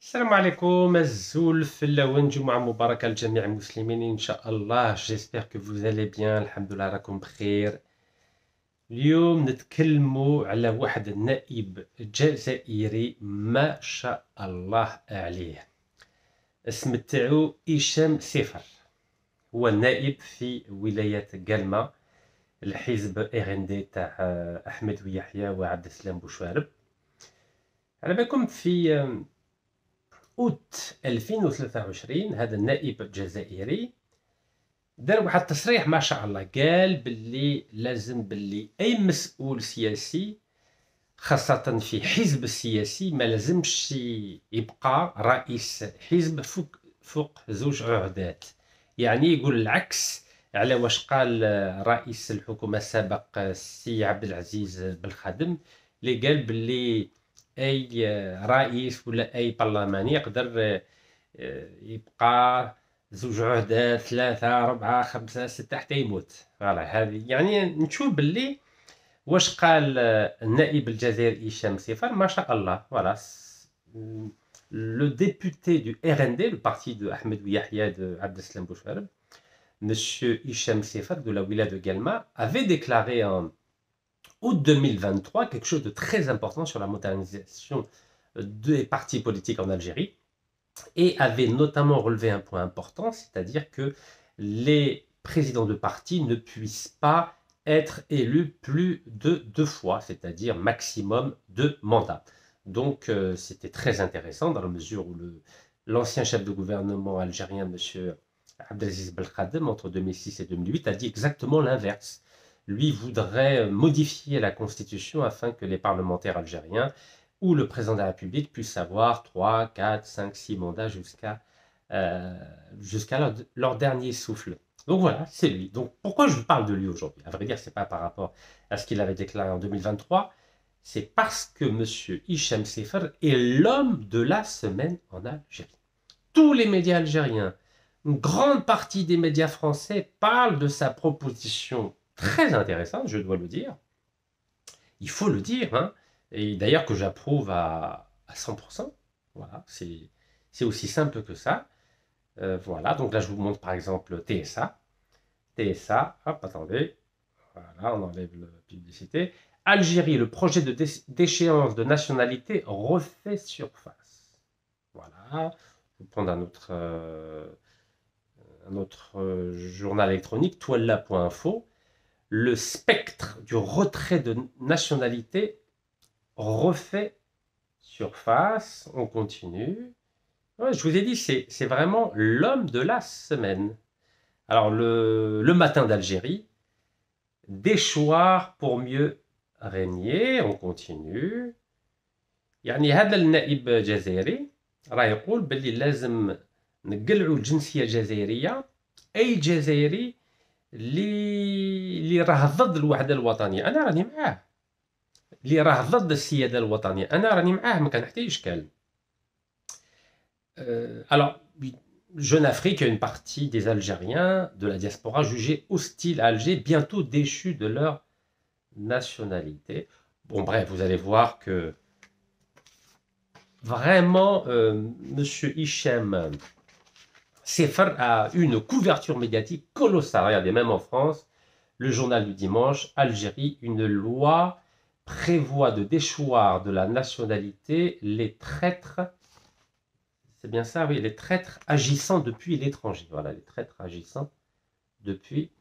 السلام عليكم الزول في اللون جمعة مباركة لجميع المسلمين إن شاء الله. j'espère que vous allez bien. الحمد لله راكم بخير. اليوم نتكلموا على واحد النائب جزائري ما شاء الله عليه، اسم تاعو هشام سيفر، هو نائب في ولاية قلمة، الحزب RND تاع أحمد ويحيى وعبد السلام بوشوارب. على بالكم في اوت 2023 هذا النائب الجزائري دار واحد التصريح ما شاء الله، قال باللي لازم باللي اي مسؤول سياسي خاصة في حزب سياسي ما لازمش يبقى رئيس حزب فوق زوج عهدات. يعني يقول العكس على واش قال رئيس الحكومة السابق السي عبد العزيز بالخادم، اللي قال باللي اي رئيس ولا اي برلماني يقدر يبقى زوج عهدات، ثلاثة أربعة خمسة ستة حتى يموت. فوالا هذه يعني نشوف باللي واش قال النائب الجزائري هشام سيفر ما شاء الله. فوالا le député du RND, le parti de Ahmed Ouiahia de Abdeslam Bouchouareb, monsieur Hicham Sefer de la wilaya de Guelma, avait déclaré en août 2023 quelque chose de très important sur la modernisation des partis politiques en Algérie, et avait notamment relevé un point important, c'est-à-dire que les présidents de partis ne puissent pas être élus plus de 2 fois, c'est-à-dire maximum 2 mandats. Donc c'était très intéressant dans la mesure où l'ancien chef de gouvernement algérien, M. Abdelaziz Belkhadem, entre 2006 et 2008, a dit exactement l'inverse. Lui voudrait modifier la constitution afin que les parlementaires algériens ou le président de la République puisse avoir 3, 4, 5, 6 mandats jusqu'à leur dernier souffle. Donc voilà, c'est lui. Donc pourquoi je vous parle de lui aujourd'hui? À vrai dire, ce n'est pas par rapport à ce qu'il avait déclaré en 2023, c'est parce que M. Hicham Sefer est l'homme de la semaine en Algérie. Tous les médias algériens, une grande partie des médias français parlent de sa proposition très intéressante, je dois le dire. Il faut le dire, hein. Et d'ailleurs que j'approuve à 100%. Voilà, c'est aussi simple que ça. Voilà, donc là je vous montre par exemple TSA. TSA, hop, attendez. Voilà, on enlève la publicité. Algérie, le projet de déchéance de nationalité refait surface. Voilà, je vais prendre un autre journal électronique, toile-là.info. Le spectre du retrait de nationalité refait surface. On continue. Ouais, je vous ai dit, c'est vraiment l'homme de la semaine. Alors, le matin d'Algérie, déchoir pour mieux régner. On continue. يعني هذا النائب الجزائري راه يقول باللي لازم نقلعوا الجنسية الجزائرية أي جزائري اللي راه ضد الوحدة الوطنية. أنا راني معاه. اللي راه ضد السيادة الوطنية أنا راني معاه، ما كان حتى إشكال. Alors, Jeune Afrique, une partie des Algériens de la diaspora jugés hostiles à Alger, bientôt déchus de leur nationalité. Bon, bref, vous allez voir que vraiment, Monsieur Hicham Sefer a eu une couverture médiatique colossale. Regardez, même en France, le journal du dimanche, Algérie, une loi prévoit de déchoir de la nationalité les traîtres. C'est bien ça, oui, les traîtres agissant depuis l'étranger. Voilà, les traîtres agissant depuis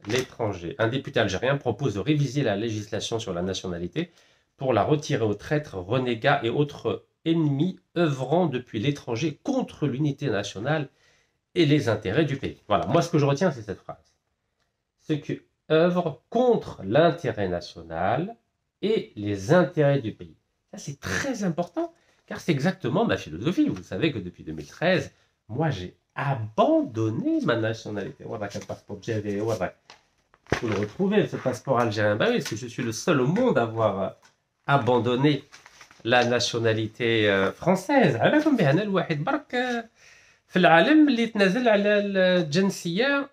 l'étranger. Un député algérien propose de réviser la législation sur la nationalité pour la retirer aux traîtres, renégats et autres ennemis œuvrant depuis l'étranger contre l'unité nationale et les intérêts du pays. Voilà, moi ce que je retiens, c'est cette phrase. Ceux qui œuvrent contre l'intérêt national et les intérêts du pays. Ça, c'est très important. Car c'est exactement ma philosophie. Vous savez que depuis 2013, moi j'ai abandonné ma nationalité. Voilà, quel passeport j'avais. Voilà. Vous le retrouvez, ce passeport algérien. Ben oui, parce que je suis le seul au monde à avoir abandonné la nationalité française. علاكم بها أنا الواحد برك في العالم اللي تنازل على الجنسية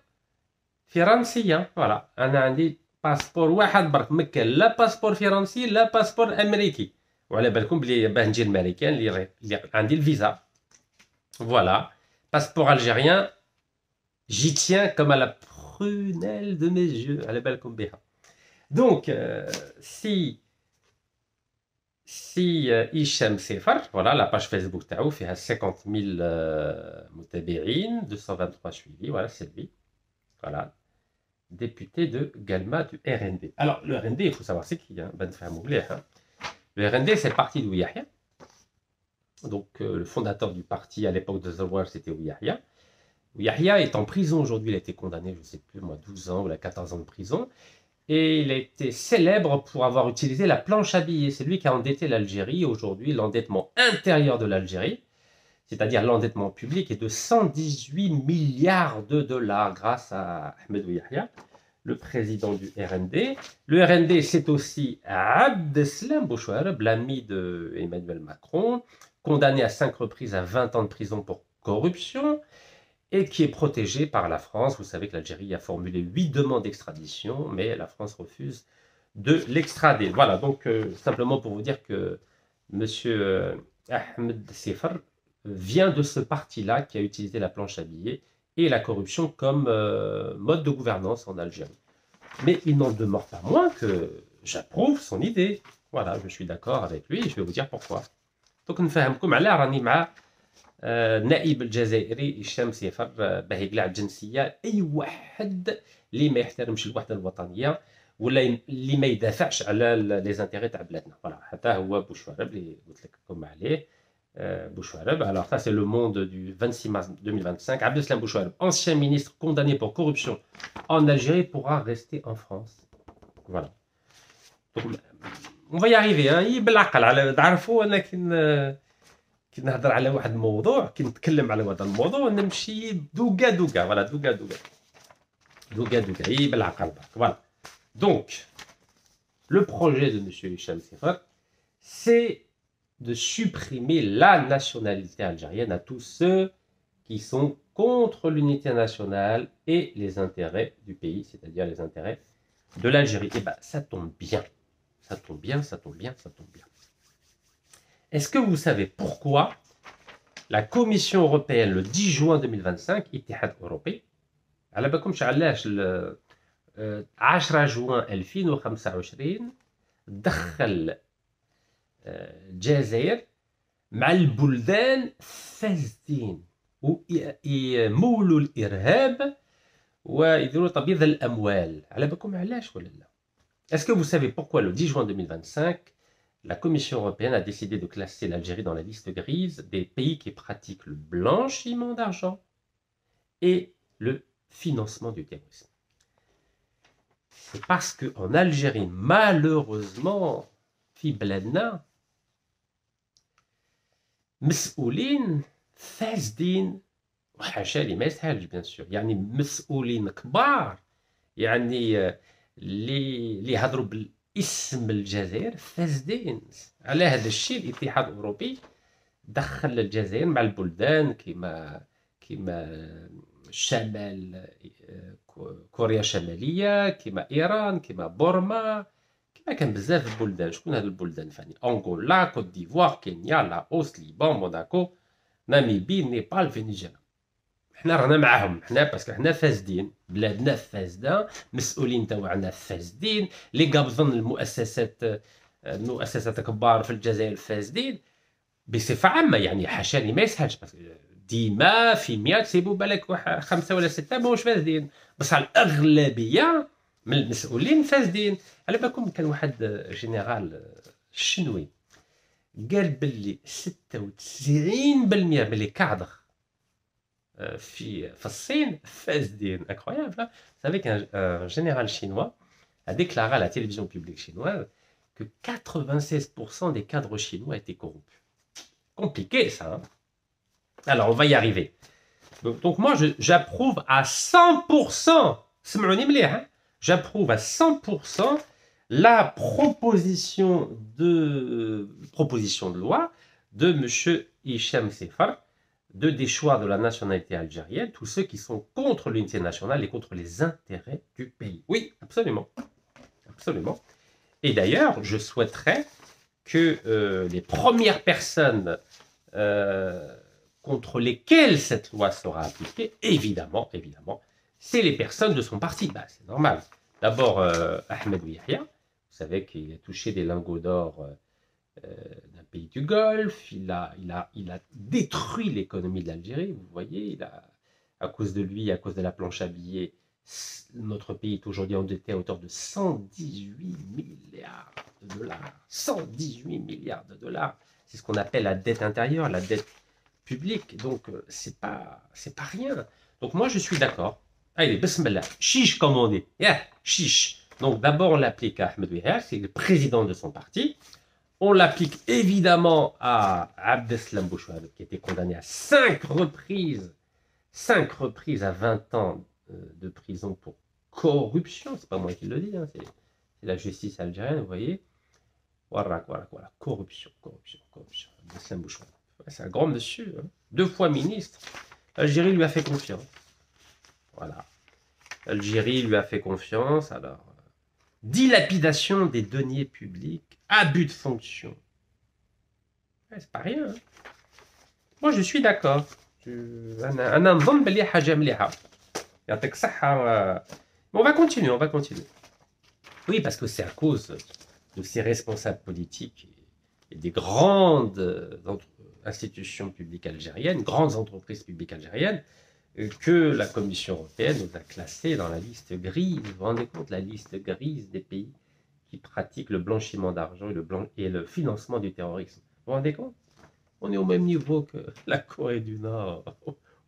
فرنسية. فوالا أنا عندي باسبور واحد برك، ما كان لا باسبور فرنسي لا باسبور أمريكي. وعلى بالكم بلي باه نجي الماريكان اللي عندي الفيزا. Voilà. Passeport algérien, j'y tiens comme à la prunelle de mes yeux. Allez, belle comme bien. Donc, si Hicham Sefar, voilà, la page Facebook تاعو فيها 50 000 متابعين, 223 suivis, voilà, c'est lui. Voilà. Député de Galma du RND. Alors, le RND, il faut savoir c'est qui, hein, ben نفهموا مليح, hein. Le RND, c'est le parti de Ouiahia. Donc, le fondateur du parti à l'époque de Zawar, c'était Ouiahia. Ouiahia est en prison aujourd'hui, il a été condamné, je ne sais plus moi, 12 ans ou 14 ans de prison. Et il a été célèbre pour avoir utilisé la planche à billets. C'est lui qui a endetté l'Algérie. Aujourd'hui, l'endettement intérieur de l'Algérie, c'est-à-dire l'endettement public, est de 118 milliards de dollars grâce à Ahmed Ouiahia, le président du RND. Le RND, c'est aussi Abdeslam Bouchouareb, l'ami d'Emmanuel Macron, condamné à 5 reprises à 20 ans de prison pour corruption, et qui est protégé par la France. Vous savez que l'Algérie a formulé 8 demandes d'extradition, mais la France refuse de l'extrader. Voilà, donc simplement pour vous dire que M. Ahmed Sefar vient de ce parti-là qui a utilisé la planche à billets et la corruption comme mode de gouvernance en Algérie. Mais il n'en demeure pas moins que j'approuve son idée. Voilà, je suis d'accord avec lui et je vais vous dire pourquoi. Donc, نفهمكم على راني مع النائب الجزائري هشام سيفر باه يقلع الجنسيه اي واحد اللي ما يحترمش الوحده الوطنيه ولا اللي ما يدافعش على لي زانتيغي تاع بلادنا. فوالا حتى هو بوشوارب اللي قلت لكم عليه. Bouchouareb. Alors ça, c'est le Monde du 26 mars 2025. Abdeslam Bouchouareb, ancien ministre condamné pour corruption en Algérie, pourra rester en France. Voilà. Donc, on va y arriver. بالعقل تعرفوا انا كي نهضر على واحد الموضوع كي نتكلم على هذا الموضوع نمشي دوكا دوكا. فوالا دوكا دوكا دوكا دوكا هي بالعقل. Voilà. Donc, le projet de M. Hicham Sefar, c'est de supprimer la nationalité algérienne à tous ceux qui sont contre l'unité nationale et les intérêts du pays, c'est-à-dire les intérêts de l'Algérie. Et bien, ça tombe bien. Ça tombe bien, ça tombe bien, ça tombe bien. Est-ce que vous savez pourquoi la Commission européenne, le 10 juin 2025, Ittihad Européen, على بالكمش علاش 10 جوان 2025 دخل الجزائر مع البلدان فاسدين ويمولوا الارهاب ويديروا تبييض الاموال. على بالكم علاش ولا لا؟ Est-ce que vous savez pourquoi le 10 juin 2025 la Commission européenne a décidé de classer l'Algérie dans la liste grise des pays qui pratiquent le blanchiment d'argent et le financement du terrorisme? C'est parce qu'en Algérie, malheureusement, في بلادنا مسؤولين فاسدين وحاشا لي ما يسهلش بيان سور. يعني مسؤولين كبار يعني اللي يهضروا بالاسم الجزائر فاسدين. على هذا الشيء الاتحاد الاوروبي دخل الجزائر مع البلدان كما شمال كوريا الشماليه، كما ايران، كما بورما، كما كان بزاف البلدان. شكون هاد البلدان فاني؟ انغولا، كوت ديفوار، كينيا، لاوس، ليبان، موناكو، ناميبي، نيبال، فنزويلا. حنا رانا معاهم حنا باسكو حنا فاسدين، بلادنا فاسده، مسؤولين تاعنا فاسدين، لي قابضين المؤسسات كبار في الجزائر فاسدين بصفه عامه. يعني حاشا لي ما يسهلش باسكو ديما في 100 تسيبوا بالك واحد 5 ولا 6 ماهوش فاسدين، بصح الاغلبيه من المسؤولين فاسدين. على بالكم كان واحد جنرال شنوي قال باللي 96% من لي كادر في الصين فاسدين. incroyable. Vous savez qu'un général chinois a déclaré à la télévision publique chinoise que 96% des cadres chinois étaient corrompus. Compliqué ça, hein? Alors on va y arriver. Donc moi j'approuve à 100%, سمعوني مليح, hein? J'approuve à 100% la proposition de loi de M. Hicham Sefar de déchoir de la nationalité algérienne tous ceux qui sont contre l'unité nationale et contre les intérêts du pays. Oui, absolument. Absolument. Et d'ailleurs, je souhaiterais que les premières personnes contre lesquels cette loi sera appliquée, évidemment, c'est les personnes de son parti. Bah, c'est normal. D'abord, Ahmed Yahya, vous savez qu'il a touché des lingots d'or d'un pays du Golfe, il a détruit l'économie de l'Algérie, vous voyez, à cause de lui, à cause de la planche à billets, notre pays est aujourd'hui endetté à hauteur de 118 milliards de dollars. 118 milliards de dollars. C'est ce qu'on appelle la dette intérieure, la dette publique. Donc, c'est pas rien. Donc, moi, je suis d'accord. Allez, bismillah. Chiche, comme on dit. Yeah, chiche. Donc, d'abord, on l'applique à Ahmed Wihar, c'est le président de son parti. On l'applique évidemment à Abdeslam Bouchouad, qui a été condamné à 5 reprises à 20 ans de prison pour corruption. C'est pas moi qui le dis, hein, c'est la justice algérienne, vous voyez. Voilà. Corruption. Abdeslam Bouchouad. C'est un grand monsieur, hein. 2 fois ministre. L'Algérie lui a fait confiance. Voilà. L'Algérie lui a fait confiance, alors... dilapidation des deniers publics, abus de fonction. Ouais, c'est pas rien. Hein. Moi, je suis d'accord. On va continuer. Oui, parce que c'est à cause de ces responsables politiques et des grandes institutions publiques algériennes, grandes entreprises publiques algériennes, que la Commission européenne nous a classés dans la liste grise. Vous vous rendez compte, la liste grise des pays qui pratiquent le blanchiment d'argent et le financement du terrorisme. Vous vous rendez compte? On est au même niveau que la Corée du Nord,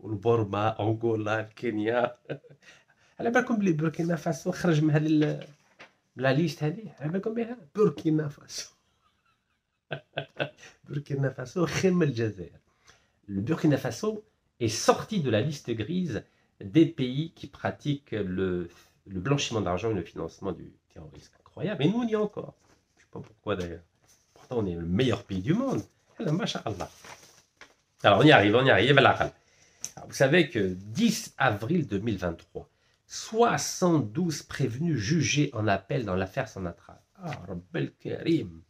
ou le Burma, Angola, le Kenya. على بالكم بلي بوركينا فاسو خرج من هذه la liste هذه على بالكم بها بوركينا فاسو بوركينا فاسو خير من الجزائر. Le Burkina Faso est sorti de la liste grise des pays qui pratiquent le blanchiment d'argent et le financement du terrorisme. Incroyable. Et nous, on y est encore. Je ne sais pas pourquoi d'ailleurs. Pourtant, on est le meilleur pays du monde. Alors, on y arrive. Alors, vous savez que 10 avril 2023, 72 prévenus jugés en appel dans l'affaire Sonatrach. Ah, Rabbel Karim.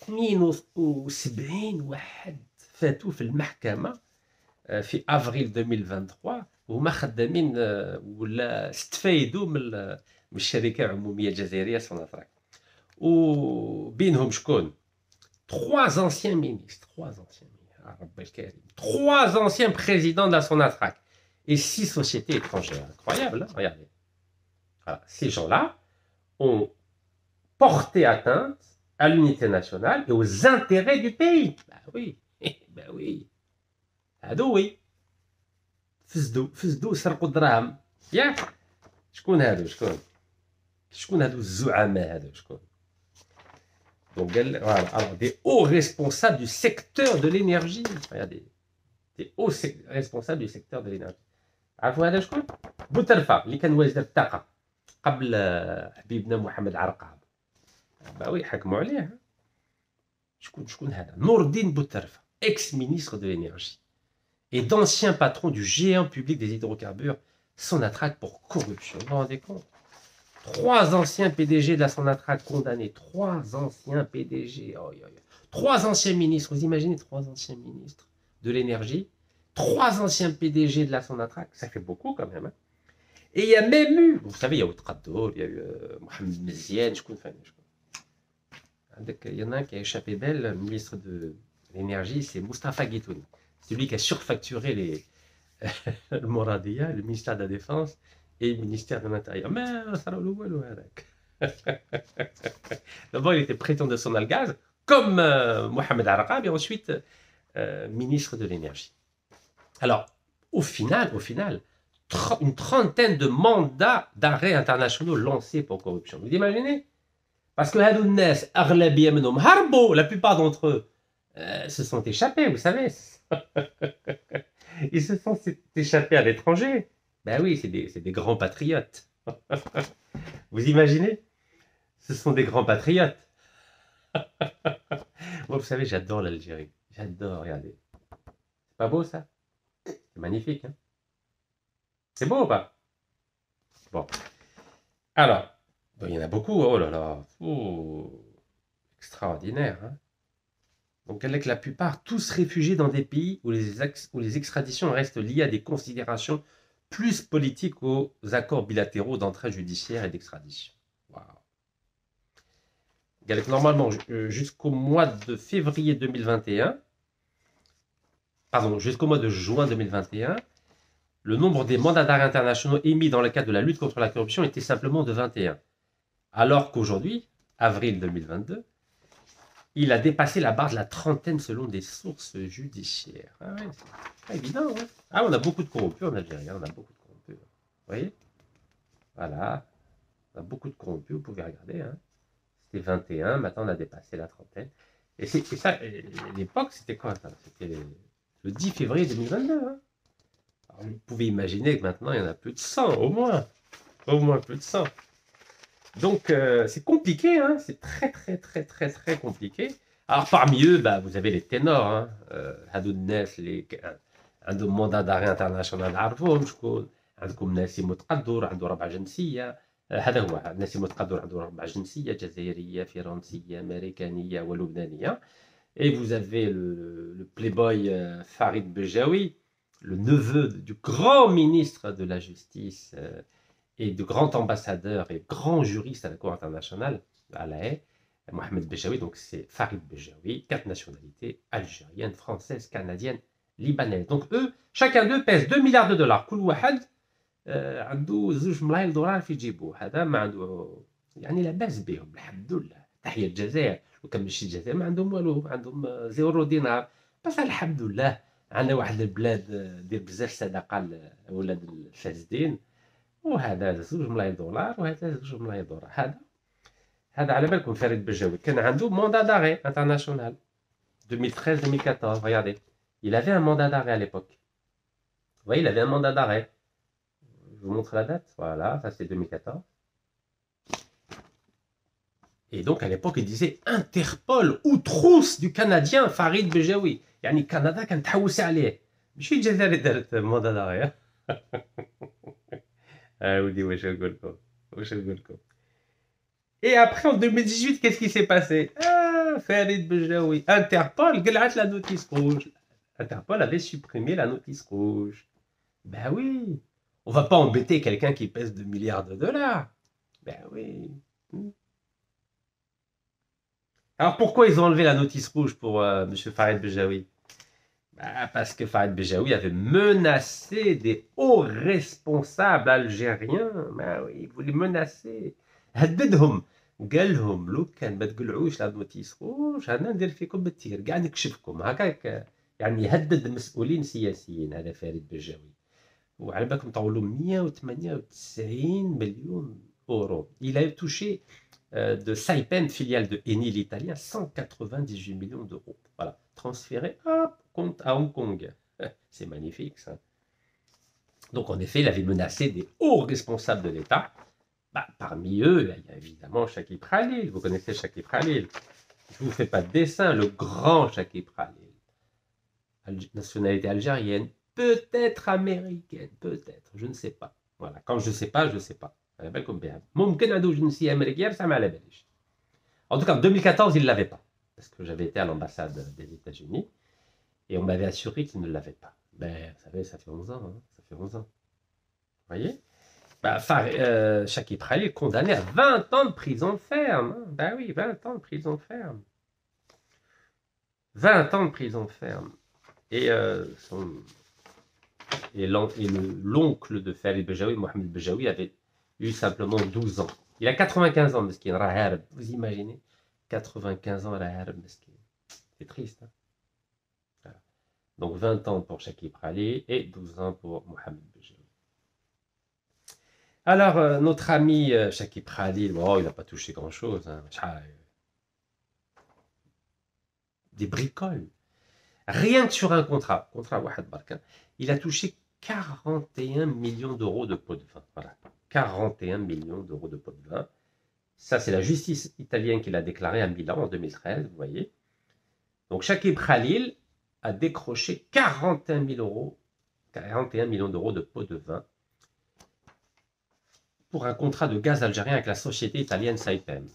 72 واحد فاتوا في المحكمة في افريل 2023 وهما خدامين ولا استفايدوا من الشركه العموميه الجزائريه سوناتراك وبينهم شكون 3 anciens ministres 3 anciens présidents de la Sonatrach et 6 sociétés étrangères. Incroyable, hein? Regardez. Voilà. Ces gens-là ont porté atteinte à l'unité nationale et aux intérêts du pays. Ben oui. هادو وي فسدوا سرقوا الدراهم ياك شكون هادو الزعماء هادو شكون دونك قال alors des hauts responsables du secteur de l'énergie. Regardez, des hauts responsables du secteur de l'énergie. عارفوا هذا شكون؟ بوترفا اللي كان وزير الطاقه قبل حبيبنا محمد عرقاب. وي حكموا عليه. شكون هذا؟ نور الدين بوترفا, ex-ministre de l'énergie et d'anciens patrons du géant public des hydrocarbures Sonatrach pour corruption. Vous vous rendez compte? 3 anciens PDG de la Sonatrach condamnés. 3 anciens PDG. 3 anciens ministres. Vous imaginez 3 anciens ministres de l'énergie, 3 anciens PDG de la Sonatrach. Ça fait beaucoup quand même. Hein. Et il y a même eu, vous savez, il y a Outradour, il y a eu Mohamed Meziane, il y en a un qui a échappé belle, le ministre de l'énergie, c'est Moustapha Guitouni. C'est lui qui a surfacturé le Moradia, le ministère de la Défense et le ministère de l'Intérieur. Mais ça d'abord, il était président de Sonalgaz, comme Mohamed Araqab, et ensuite ministre de l'Énergie. Alors, au final, une trentaine de mandats d'arrêt internationaux lancés pour corruption. Vous imaginez? Parce que la plupart d'entre eux se sont échappés, vous savez. Ils se sont échappés à l'étranger. Ben oui, c'est des grands patriotes. Vous imaginez? Ce sont des grands patriotes. Moi, vous savez, j'adore l'Algérie. J'adore, regardez. C'est pas beau, ça? C'est magnifique, hein? C'est beau ou pas? Bon. Alors, il y en a beaucoup. Oh là là. Oh, extraordinaire, hein? Donc, avec la plupart, tous réfugiés dans des pays où les extraditions restent liées à des considérations plus politiques qu'aux accords bilatéraux d'entraide judiciaire et d'extradition. Waouh. Normalement, jusqu'au mois de février 2021, pardon, jusqu'au mois de juin 2021, le nombre des mandats d'arrêt internationaux émis dans le cadre de la lutte contre la corruption était simplement de 21. Alors qu'aujourd'hui, avril 2022, il a dépassé la barre de la trentaine selon des sources judiciaires. Ah ouais, c'est pas évident. Hein. Ah, on a beaucoup de corrompus en Algérie, on a beaucoup de corrompus. Vous voyez? Voilà, on a beaucoup de corrompus, vous pouvez regarder. Hein. C'était 21, maintenant on a dépassé la trentaine. Et ça, l'époque, c'était quoi? C'était le 10 février 2022. Hein. Alors, vous pouvez imaginer que maintenant, il y en a plus de 100, au moins. Au moins plus de 100. Donc, c'est compliqué, hein, c'est très compliqué. Alors, parmi eux, bah, vous avez les ténors, hein, Hadoud Nes, عندهم mandat d'arrêt international عارفهم شكون عندكم ناسي متقدر عنده 4 جنسية هذا هو ناسي متقدر عنده 4 جنسية جزائرية فرنسية أمريكانية ولبنانية. Et vous avez le playboy Farid Bejaoui, le neveu du grand ministre de la Justice et de grand ambassadeur et grand juriste à la Cour internationale à La Haye, Mohamed Bejaoui, donc c'est Farid Bejaoui, 4 nationalités, algérienne, française, canadienne, libanaise. Donc eux, chacun d'eux pèse 2 milliards de dollars. كل واحد عنده 2 ملايين دولار في جيبه. هذا ما عنده يعني لاباس بهم الحمد لله. تحية الجزائر وكان ماشي الجزائر ما عندهم والو، عندهم زيرو دينار. بس الحمد لله عندنا واحد البلاد دير بزاف صدقة لولاد الفاسدين. وهذا 2 ملايين دولار وهذا 2 ملايين دولار. هذا على بالكم فريد بجاوي كان عنده mandat d'arrêt international 2013-2014. Regardez, il avait un mandat d'arrêt à l'époque. Vous voyez, il avait un mandat d'arrêt. Je vous montre la date. Voilà, ça c'est 2014. Et donc à l'époque, il disait Interpol ou trousse du Canadien Farid Bejaoui. يعني الكندا كانت تحوس عليه. ماشي الجزائر دارت mandat d'arrêt. Et après, en 2018, qu'est-ce qui s'est passé? Ah, Farid Bejaoui. Interpol, la notice rouge. Interpol avait supprimé la notice rouge. Ben oui. On va pas embêter quelqu'un qui pèse 2 milliards de dollars. Ben oui. Alors pourquoi ils ont enlevé la notice rouge pour M. Farid Bejaoui? Parce que Farid Bejaoui avait menacé des hauts responsables algériens. Ben oui, il voulait menacer. هددهم قال لهم لو كان ما تقلعوش لا نوتيس روج انا ندير فيكم بالتير كاع نكشفكم هكاك. يعني يهدد مسؤولين سياسيين هذا فريد بجاوي. وعلى بالكم طولوا 198 مليون اورو. Il a touché de Saipem, filiale de Eni l'italien, 198 millions d'euros. Voilà, transféré compte à Hong Kong. C'est magnifique ça. Donc en effet, il avait menacé des hauts responsables de l'État. Parmi eux, il y a évidemment Chakib Khalil. Vous connaissez Chakib Khalil. Je ne vous fais pas de dessin, le grand Chakib Khalil. Nationalité algérienne, peut-être américaine, peut-être, je ne sais pas. Voilà, quand je ne sais pas, je ne sais pas. En tout cas, en 2014, il ne l'avait pas. Parce que j'avais été à l'ambassade des États-Unis et on m'avait assuré qu'il ne l'avait pas. Ben, vous savez, ça fait 11 ans. Hein, ça fait 11 ans. Vous voyez? Chakib Khalil condamné à 20 ans de prison ferme. Hein. Ben oui, 20 ans de prison ferme. 20 ans de prison ferme. Et l'oncle de Farid Bejaoui, Mohamed Bejaoui, avait eu simplement 12 ans. Il a 95 ans, mesquin, Raharb. Vous imaginez 95 ans, Raharb, mesquin. C'est triste. Hein, voilà. Donc 20 ans pour Chakib Khalil et 12 ans pour Mohamed Bejaoui. Alors, notre ami Chakib Khalil, oh, il n'a pas touché grand-chose. Hein. Des bricoles. Rien que sur un contrat Wahad Barkan, il a touché 41 millions d'euros de pots de vin. Voilà, 41 millions d'euros de pots de vin. Ça, c'est la justice italienne qui l'a déclaré à Milan en 2013, vous voyez. Donc, Chakib Khalil a décroché 41 millions d'euros de pots de vin pour un contrat de gaz algérien avec la société italienne Saipem.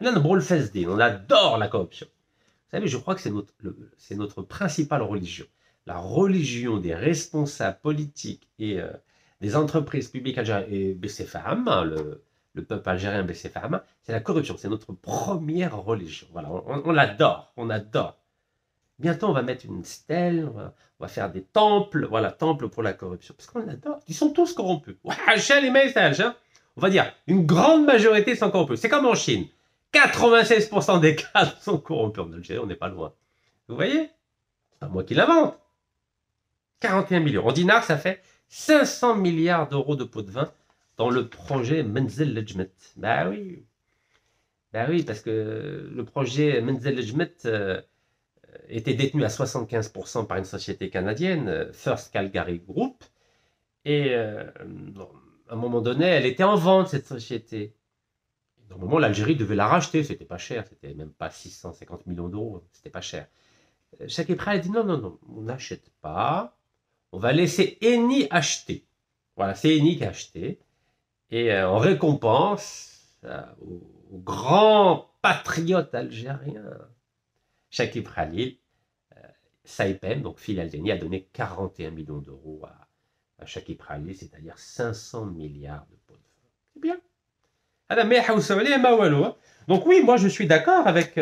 On adore la corruption. savez, je crois que c'est notre principale religion. La religion des responsables politiques et des entreprises publiques algériennes, et BCFAM, le peuple algérien BCFAM, c'est la corruption. C'est notre première religion. Voilà, on l'adore, on adore. Bientôt, on va mettre une stèle, on va faire des temples, voilà, temples pour la corruption. Parce qu'on l'adore. Ils sont tous corrompus. On va dire, une grande majorité sont corrompus. C'est comme en Chine. 96% des cadres sont corrompus. En Algérie, on n'est pas loin. Vous voyez? C'est pas moi qui l'invente. 41 millions. En dinars, ça fait 500 milliards d'euros de pots de vin dans le projet Menzel Lejmet. Bah oui. Bah oui, parce que le projet Menzel Lejmet était détenu à 75% par une société canadienne, First Calgary Group. Et à un moment donné, elle était en vente, cette société. Normalement, l'Algérie devait la racheter, c'était pas cher, c'était même pas 650 millions d'euros, c'était pas cher. Chakib Khalil a dit non, on n'achète pas, on va laisser Eni acheter. Voilà, c'est Eni qui a acheté. Et en récompense aux grands patriotes algériens, Chakib Khalil, Saipem, donc filiale d'Eni, a donné 41 millions d'euros à Chakib Khalil, c'est-à-dire 500 milliards de pots de vin. C'est bien. Donc oui, moi je suis d'accord avec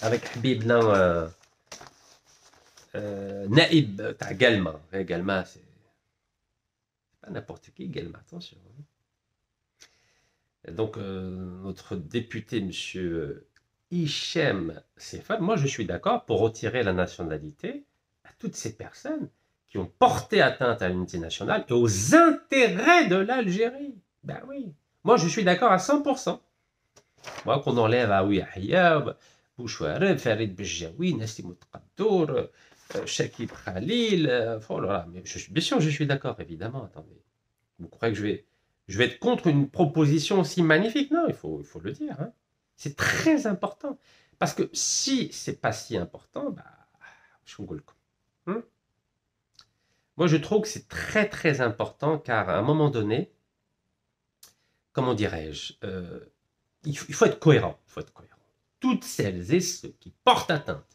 Habibna Naïb t'a Galma. Galma, c'est pas n'importe qui, Galma, attention. Donc notre député, monsieur Hichem Sefad, moi je suis d'accord pour retirer la nationalité à toutes ces personnes qui ont porté atteinte à l'unité nationale et aux intérêts de l'Algérie. Ben oui. Moi, je suis d'accord à 100%. Moi, qu'on enlève Aoui Ahya, Bouchouareb, Farid Bejaoui, Nassim Tqaddour, Chakib Khalil, oh là là, mais bien sûr, je suis d'accord, évidemment. Attendez, vous croyez que je vais être contre une proposition aussi magnifique? Non, il faut le dire. Hein. C'est très important. Parce que si c'est pas si important, bah, je vous le dis. Moi, je trouve que c'est très, très important, car à un moment donné, comment dirais-je, il faut être cohérent. Il faut être cohérent. Toutes celles et ceux qui portent atteinte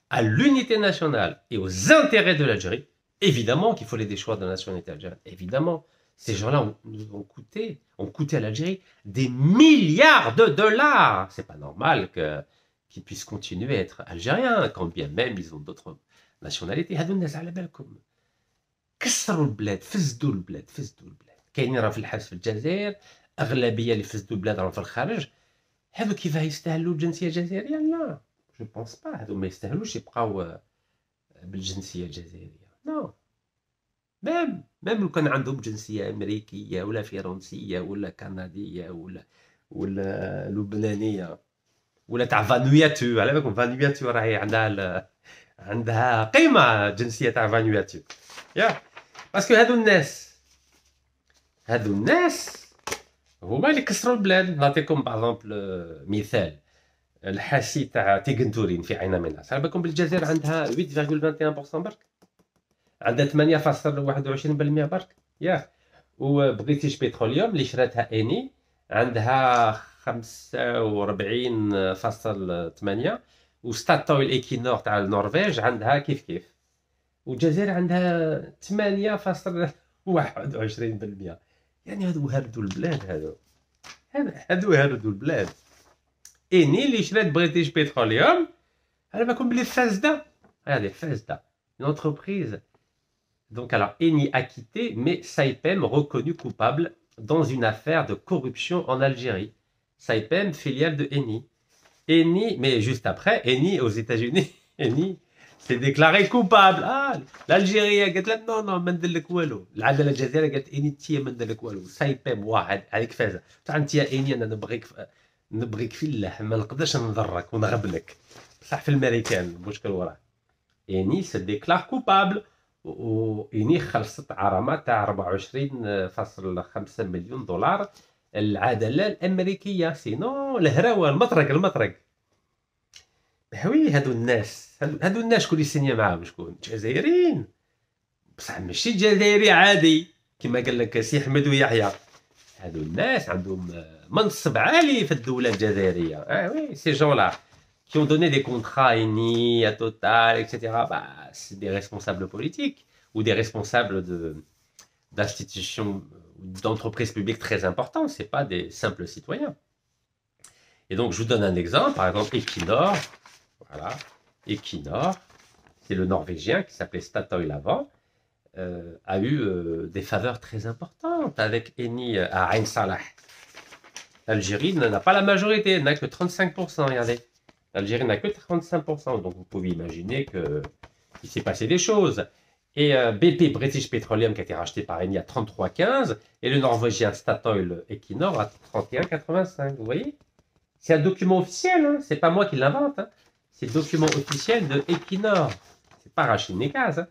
à l'unité nationale et aux intérêts de l'Algérie, évidemment qu'il faut les déchoir de la nationalité algérienne. Évidemment, ces gens-là ont coûté à l'Algérie des milliards de dollars. C'est pas normal qu'ils puissent continuer à être algériens, quand bien même ils ont d'autres nationalités. هذو الناس على بالكم كسروا البلاد، فسدوا البلاد. كاينين راه في الحبس في الجزائر، اغلبيه اللي فسدوا البلاد راهم في الخارج. هذو كيف يستاهلوا الجنسيه الجزائريه؟ لا، جو بونس با، هذو ما يستاهلوش يبقاو بالجنسيه الجزائريه. نو، ميم لو كان عندهم جنسيه امريكيه ولا فرنسيه ولا كنديه ولا لبنانيه ولا تاع فانوياتو، على بالكم فانوياتو راهي عندها قيمه، جنسيه تاع فانوياتو. يا باسكو هادو الناس هما اللي كسروا البلاد. نعطيكم باغ مثال، الحاسي تاع تيغنتورين في عين مناس، على بالكم بالجزائر عندها 8.21% برك، عندها 8.21% برك. ياك وبريتيش بتروليوم اللي شراتها اني عندها 45.8، وستاتويل ايكينور تاع النرويج عندها كيف، والجزائر عندها 8.21%. يعني هادو هردوا البلاد، هادو هردوا البلاد. اني اللي شرات بريتيش بتروليوم على بالكم بلي فاسده، هذه فاسده une entreprise. Donc alors Eni acquitté, mais Saipem reconnu coupable dans une affaire de corruption en Algérie. Saipem, filiale de Eni. Eni, mais juste après, Eni aux États-Unis, Eni s'est déclaré coupable. l'Algérie قالت لا non ما ندير لك والو. العداله الجزائريه قالت اني انت ما ندير لك والو. سايبام واحد هذيك فازه. انت يا اني انا نبغيك في اللحم، ما نقدرش نضرك ونغبنك. بصح في الامريكان المشكل وراه. اني se déclare coupable. واني خلصت غرامه تاع 24.5 مليون دولار العداله الامريكيه. سينو الهراوه المطرق. هوي هادو الناس شكون اللي سينيا معاهم؟ شكون؟ جزائريين، بصح ماشي جزائري عادي كما قال لك سي احمد ويحيى. هادو الناس عندهم منصب عالي في الدوله الجزائريه. وي سي جون لا qui ont donné des contrats à Eni, à Total, etc., bah, c'est des responsables politiques ou des responsables d'institutions, d'entreprises publiques très importantes, ce n'est pas des simples citoyens. Et donc, je vous donne un exemple, par exemple, Equinor, voilà, Equinor, c'est le Norvégien qui s'appelait Statoil avant, a eu des faveurs très importantes avec Eni à Ain Salah. L'Algérie n'a pas la majorité, elle n'a que 35%, regardez. L'Algérie n'a que 35%, donc vous pouvez imaginer qu'il s'est passé des choses. Et BP, British Petroleum, qui a été racheté par Eni à 33,15, et le Norvégien Statoil Equinor à 31,85, vous voyez? C'est un document officiel, hein, c'est pas moi qui l'invente, hein. C'est le document officiel de Equinor. C'est pas Rachid Nekaz, hein.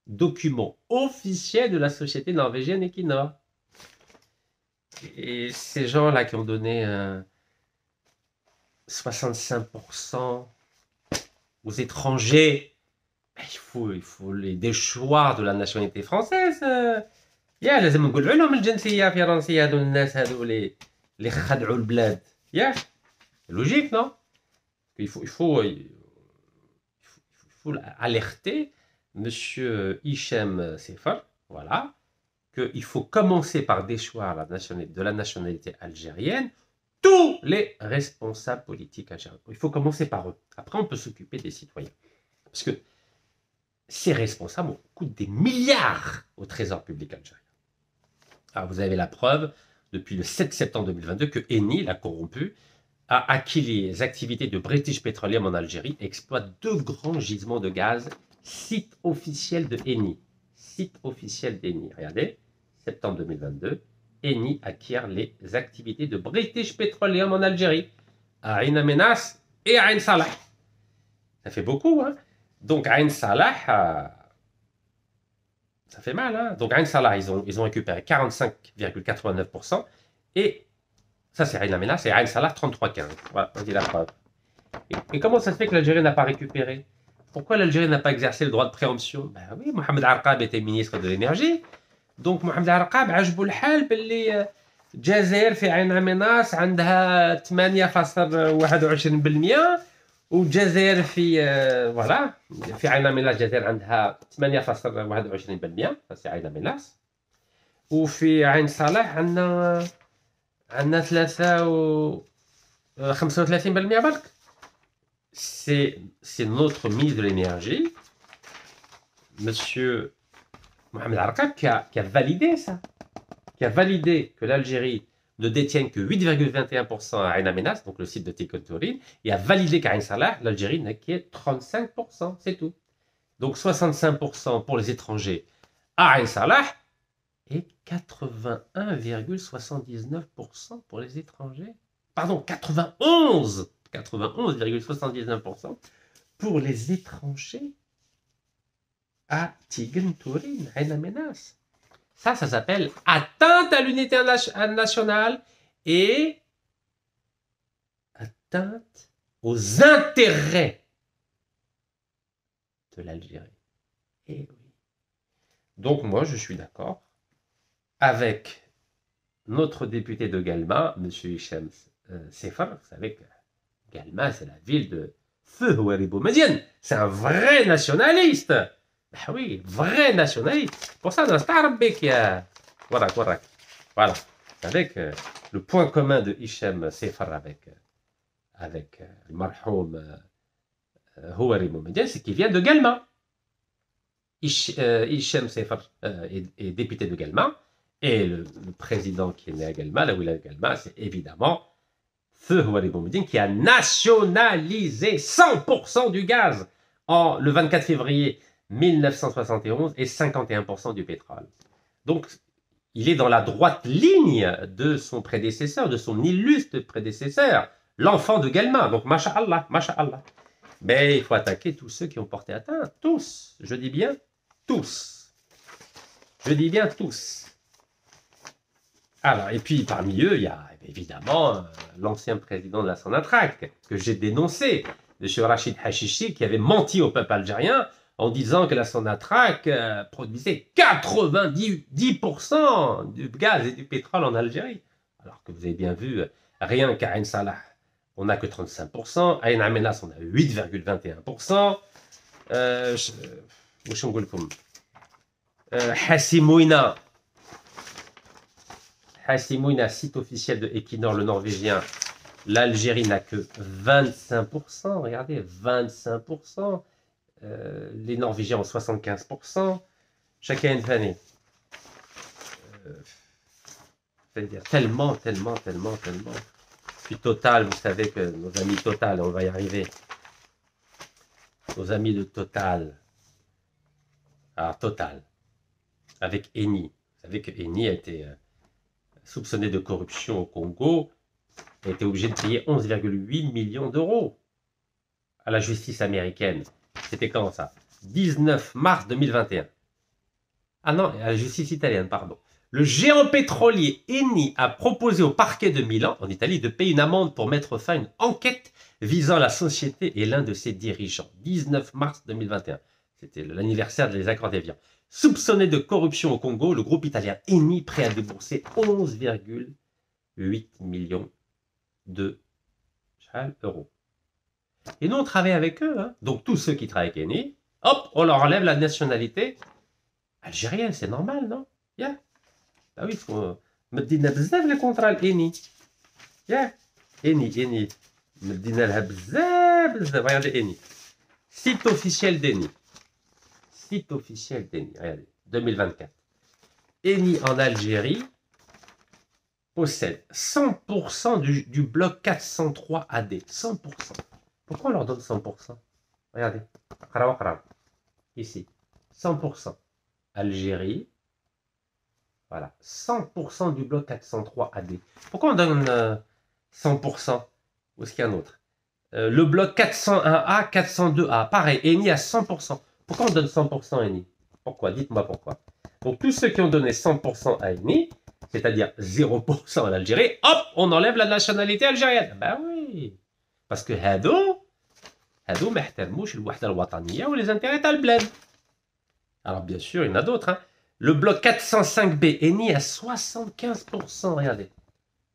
Document officiel de la société norvégienne Equinor. Et ces gens-là qui ont donné 65% aux étrangers, il faut les déchoir de la nationalité française. يا لازم نقولوا لهم الجنسيه الفرنسيه هذو الناس هذو اللي خدعوا البلاد ياك logique non il faut alerter monsieur Hichem Sefer, voilà, qu'il faut commencer par déchoir de la nationalité algérienne tous les responsables politiques algériens. Il faut commencer par eux. Après, on peut s'occuper des citoyens. Parce que ces responsables coûtent des milliards au trésor public algérien. Alors, vous avez la preuve, depuis le 7 septembre 2022, que Eni, la corrompue, a acquis les activités de British Petroleum en Algérie et exploite 2 grands gisements de gaz, site officiel de Eni. Site officiel d'Eni. Regardez, septembre 2022, Eni acquiert les activités de British Petroleum en Algérie, à Ain Amenas et à Ain Salah. Ça fait beaucoup, hein? Donc, Ain Salah, ça fait mal, hein? Donc, Ain Salah, ils ont récupéré 45,89%. Et ça, c'est Ain Amenas et Ain Salah, 33,15%. Voilà, on dit la preuve. Et comment ça se fait que l'Algérie n'a pas récupéré? Pourquoi l'Algérie n'a pas exercé le droit de préemption? Ben oui, Mohamed Arqab était ministre de l'énergie. Donc, Mohamed Arqab, عجبو الحال باللي الجزائر في عين amenas عندها 8,21%. والجزائر في فوالا في عين amenas الجزائر عندها 8,21%. c'est عين amenas. وفي عين صالح عندنا 35% برك. C'est notre ministre de l'énergie, monsieur Mohamed Arqab, qui a validé ça, qui a validé que l'Algérie ne détienne que 8,21% à Ain Amenas, donc le site de Ticontourine, et a validé qu'à Ain Salah, l'Algérie n'a que 35%, c'est tout. Donc 65% pour les étrangers à Ain Salah et 81,79% pour les étrangers. Pardon, 91,79% pour les étrangers à Ticontourine, Ain Amenas. Ça s'appelle atteinte à l'unité nationale et atteinte aux intérêts de l'Algérie. Et oui. Donc moi, je suis d'accord avec notre député de Galma, M. Hichem Sefer. Vous savez que Galma, c'est la ville de Feu Houari Boumediene. C'est un vrai nationaliste. Ah oui, vrai nationaliste. Pour ça, dans Starbek, il y a... Voilà. Avec le point commun de Hichem Sefer avec le marhoum Houari Boumediene, c'est qu'il vient de Galma. Hichem Sefer est député de Galma. Et le président qui est né à Galma, la wilaya de Galma, c'est évidemment Feu Houari Boumediene qui a nationalisé 100% du gaz le 24 février 1971 et 51% du pétrole. Donc, il est dans la droite ligne de son prédécesseur, de son illustre prédécesseur, l'enfant de Galma. Donc, masha'Allah. Mais il faut attaquer tous ceux qui ont porté atteinte. Tous. Je dis bien tous. Alors, et puis, parmi eux, il y a évidemment l'ancien président de la Sonatrach, que j'ai dénoncé, M. Rachid Hachichi, qui avait menti au peuple algérien en disant que la Sonatrach produisait 90% du gaz et du pétrole en Algérie. Alors que vous avez bien vu, rien qu'à Ain Salah, on n'a que 35%. Ain Amenas, on a 8,21%. واش نقول لكم Hasimoina, site officiel de Equinor, le norvégien. L'Algérie n'a que 25%. Regardez, 25%. Les Norvégiens ont 75%. Chacun une année. C'est-à-dire tellement. Puis Total, vous savez que nos amis Total, on va y arriver. Nos amis de Total. Alors Total, avec Eni. Vous savez que Eni a été soupçonné de corruption au Congo, a été obligé de payer 11,8 millions d'euros à la justice américaine. C'était quand ça? 19 mars 2021. Ah non, à la justice italienne, pardon. Le géant pétrolier Eni a proposé au parquet de Milan, en Italie, de payer une amende pour mettre fin à une enquête visant la société et l'un de ses dirigeants. 19 mars 2021. C'était l'anniversaire des accords d'Évian. Soupçonné de corruption au Congo, le groupe italien Eni prêt à débourser 11,8 millions d'euros. Et nous, on travaille avec eux. Hein. Donc, tous ceux qui travaillent avec Eni, hop, on leur enlève la nationalité algérienne. C'est normal, non? Yeah. Ah oui, il faut medina bzaf les contrats Eni. Yeah. Eni. Medina lha bzaf. Regardez Eni. Site officiel d'Eni. Site officiel d'Eni. Regardez, 2024. Eni en Algérie possède 100% du bloc 403 AD. 100%. Pourquoi on leur donne 100%? Regardez. Ici. 100%. Algérie. Voilà. 100% du bloc 403 AD. Pourquoi on donne 100%? Où est-ce qu'il y a un autre? Le bloc 401A, 402A. Pareil, Eni à 100%. Pourquoi on donne 100% à Eni? Pourquoi? Dites-moi pourquoi. Donc, tous ceux qui ont donné 100% à Eni, c'est-à-dire 0% à l'Algérie, hop, on enlève la nationalité algérienne. Ben oui. Parce que هادو ما يحترموش الوحدة الوطنية ou les intérêts تاع البلاد. Alors, bien sûr, il y en a d'autres. Hein. Le bloc 405B, Eni à 75%. Regardez.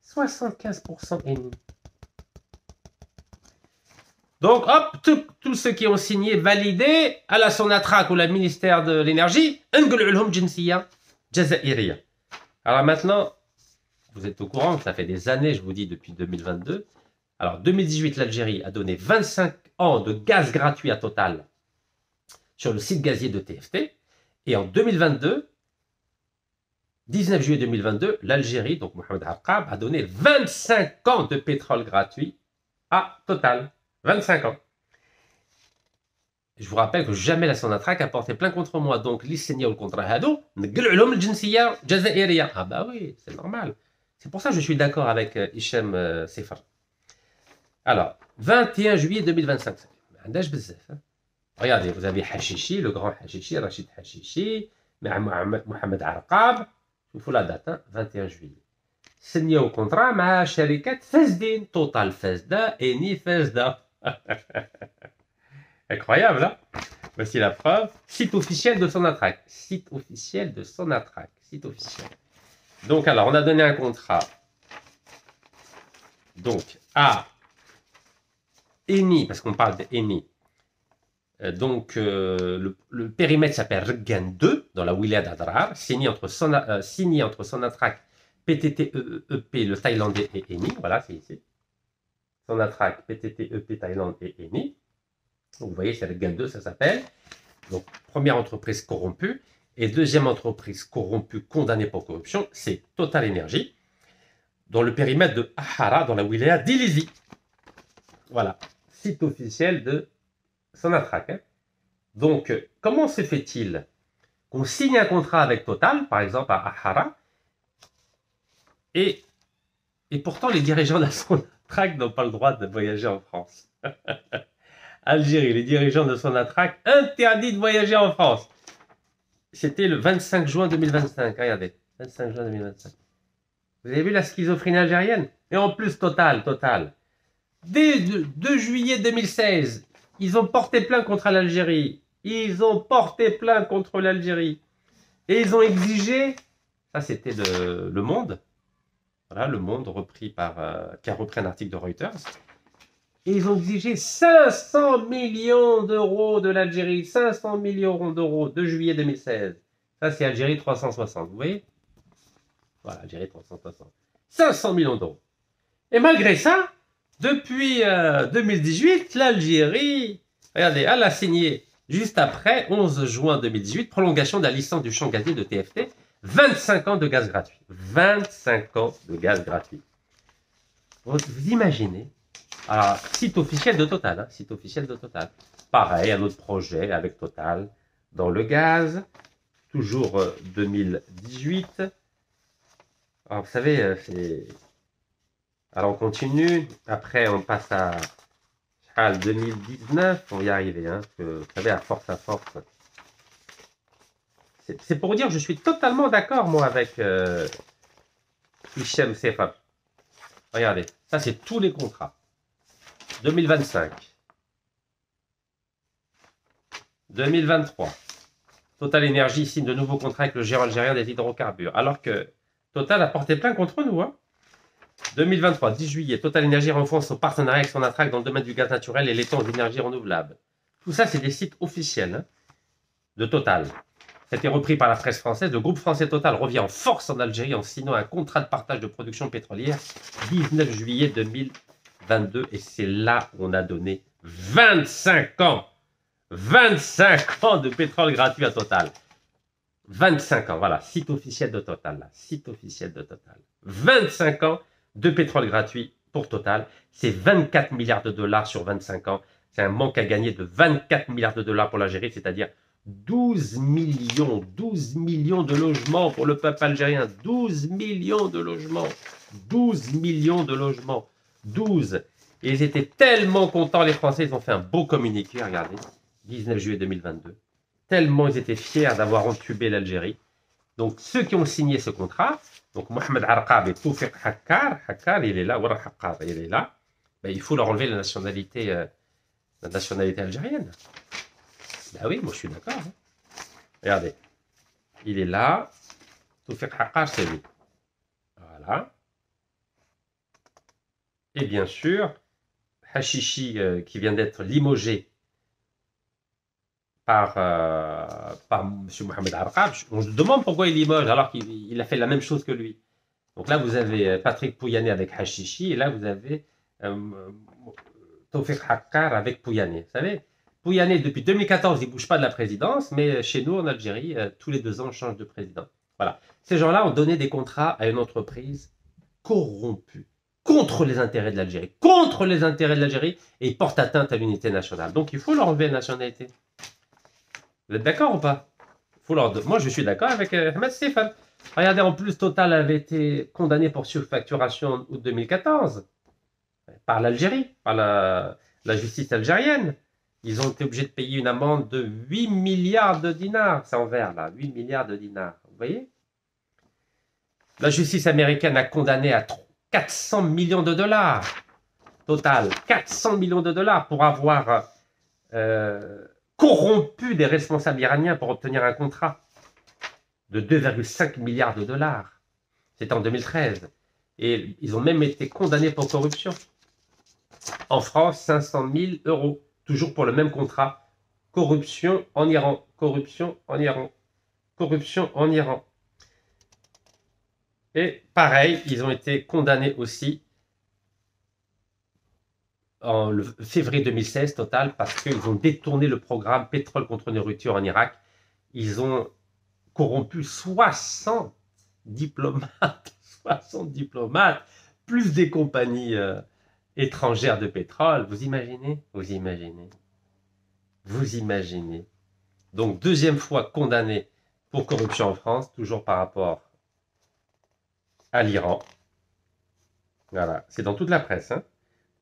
75% Eni. Donc, hop, tous ceux qui ont signé, validé, à la Sonatrach ou le ministère de l'énergie, alors maintenant, vous êtes au courant, ça fait des années, je vous dis, depuis 2022. Alors, 2018, l'Algérie a donné 25 ans de gaz gratuit à Total sur le site gazier de TFT. Et en 2022, 19 juillet 2022, l'Algérie, donc Mohamed Harqab, a donné 25 ans de pétrole gratuit à Total. 25 ans. Je vous rappelle que jamais la Sonatrach a porté plainte contre moi. Donc, les seigneurs contre Hado, ah bah oui, c'est normal. C'est pour ça que je suis d'accord avec Hichem Sefar. Alors, 21 juillet 2025. Regardez, vous avez Hachichi, le grand Hachichi, Rachid Hachichi, Mohamed Harqab. Il faut la date, hein, 21 juillet. Signé au contrat مع شركة فاسدين Total Fasda, Eni Fasda. Incroyable, hein? Voici la preuve. Site officiel de Sonatrach. Site officiel de Sonatrach. Site officiel. Donc, alors, on a donné un contrat. Donc, à Eni, parce qu'on parle d'Eni. Donc, le périmètre s'appelle Rgan 2, dans la wilaya d'Adrar, signé entre Sonatrach, PTT-EP, le Thaïlandais et Eni. Voilà, c'est ici. Sonatrach, PTT-EP, Thaïlande et Eni. Donc, vous voyez, c'est Rgan 2, ça s'appelle. Donc, première entreprise corrompue. Et deuxième entreprise corrompue, condamnée pour corruption, c'est Total Energy, dans le périmètre de Ahara, dans la wilaya d'Ilizi. Voilà, site officiel de Sonatrach. Hein. Donc, comment se fait-il qu'on signe un contrat avec Total, par exemple à Ahara, et pourtant les dirigeants de la Sonatrach n'ont pas le droit de voyager en France. Algérie, les dirigeants de Sonatrach interdits de voyager en France. C'était le 25 juin 2025. Regardez, 25 juin 2025. Vous avez vu la schizophrénie algérienne? Et en plus, Total. Dès 2 juillet 2016, ils ont porté plainte contre l'Algérie. Et ils ont exigé, ça c'était Le Monde. Voilà, Le Monde repris qui a repris un article de Reuters. Et ils ont exigé 500 millions d'euros de l'Algérie. 500 millions d'euros de juillet 2016. Ça, c'est Algérie 360. Vous voyez? Voilà, Algérie 360. 500 millions d'euros. Et malgré ça, depuis 2018, l'Algérie, regardez, elle a signé juste après, 11 juin 2018, prolongation de la licence du champ gazier de TFT, 25 ans de gaz gratuit. 25 ans de gaz gratuit. Vous imaginez? Alors, site officiel de Total, hein, site officiel de Total. Pareil, un autre projet avec Total dans le gaz, toujours 2018. Alors, vous savez, c'est... Alors, on continue. Après, on passe à 2019. On va y arriver, hein, parce que, vous savez, à force. C'est pour vous dire que je suis totalement d'accord, moi, avec Hichem Sefa. Regardez, ça, c'est tous les contrats. 2025. 2023. Total Énergie signe de nouveaux contrats avec le géant algérien des hydrocarbures. Alors que Total a porté plainte contre nous. Hein. 2023, 10 juillet, Total Énergie renforce son partenariat avec son Sonatrach dans le domaine du gaz naturel et l'étang d'énergie renouvelable. Tout ça, c'est des sites officiels hein, de Total. C'était repris par la presse française. Le groupe français Total revient en force en Algérie en signant un contrat de partage de production pétrolière 19 juillet 2022. Et c'est là où on a donné 25 ans. 25 ans de pétrole gratuit à Total. 25 ans, voilà, site officiel de Total, là, site officiel de Total. 25 ans de pétrole gratuit pour Total. C'est 24 milliards de dollars sur 25 ans. C'est un manque à gagner de 24 milliards de dollars pour l'Algérie, c'est-à-dire 12 millions de logements pour le peuple algérien. 12 millions de logements. 12 millions de logements. 12. Et ils étaient tellement contents, les Français, ils ont fait un beau communiqué, regardez, 19 juillet 2022. Tellement ils étaient fiers d'avoir entubé l'Algérie. Donc, ceux qui ont signé ce contrat, donc Mohamed Arqab et Toufiq Hakkar, il est là, il est là, ben, il faut leur enlever la nationalité algérienne. Ben oui, moi je suis d'accord. Hein. Regardez, il est là, Toufiq Hakkar, c'est lui. Voilà. Et bien sûr, Hachichi, qui vient d'être limogé par M. Mohamed Arqab, on se demande pourquoi il limoge alors qu'il a fait la même chose que lui. Donc là, vous avez Patrick Pouyanné avec Hachichi, et là, vous avez Toufiq Hakkar avec Pouyanné. Vous savez, Pouyanné, depuis 2014, il ne bouge pas de la présidence, mais chez nous, en Algérie, tous les 2 ans, on change de président. Voilà. Ces gens-là ont donné des contrats à une entreprise corrompue, contre les intérêts de l'Algérie, et ils portent atteinte à l'unité nationale. Donc, il faut leur enlever la nationalité. Vous êtes d'accord ou pas? Moi, je suis d'accord avec Ahmed Stéphane. Regardez, en plus, Total avait été condamné pour surfacturation en août 2014 par l'Algérie, par la justice algérienne. Ils ont été obligés de payer une amende de 8 milliards de dinars. C'est en vert, là. 8 milliards de dinars. Vous voyez? La justice américaine a condamné à 400 millions de dollars. Total. 400 millions de dollars pour avoir... corrompu des responsables iraniens pour obtenir un contrat de 2,5 milliards de dollars. C'était en 2013. Et ils ont même été condamnés pour corruption. En France, 500 000 euros. Toujours pour le même contrat. Corruption en Iran. Corruption en Iran. Corruption en Iran. Et pareil, ils ont été condamnés aussi en février 2016, Total, parce qu'ils ont détourné le programme pétrole contre nourriture en Irak. Ils ont corrompu 60 diplomates, 60 diplomates, plus des compagnies étrangères de pétrole. Vous imaginez? Vous imaginez? Vous imaginez? Donc, deuxième fois condamné pour corruption en France, toujours par rapport à l'Iran. Voilà, c'est dans toute la presse, hein.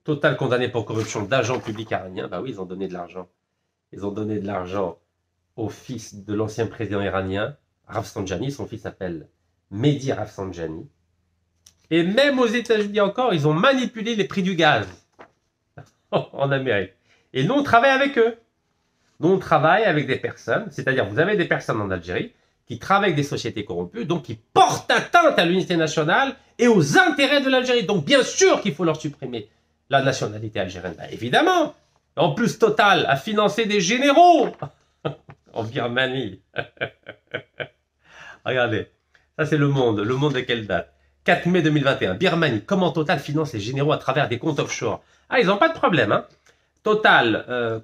Total condamné pour corruption d'agents publics iraniens. Bah oui, ils ont donné de l'argent. Ils ont donné de l'argent au fils de l'ancien président iranien, Rafsanjani. Son fils s'appelle Mehdi Rafsanjani. Et même aux États-Unis encore, ils ont manipulé les prix du gaz en Amérique. Et nous, on travaille avec eux. Nous, on travaille avec des personnes, c'est-à-dire vous avez des personnes en Algérie qui travaillent avec des sociétés corrompues, donc qui portent atteinte à l'unité nationale et aux intérêts de l'Algérie. Donc bien sûr qu'il faut leur supprimer la nationalité algérienne. Ben, évidemment. En plus, Total a financé des généraux en Birmanie. Regardez, ça c'est le monde de quelle date? 4 mai 2021, Birmanie, comment Total finance les généraux à travers des comptes offshore? Ah, ils n'ont pas de problème, hein. Total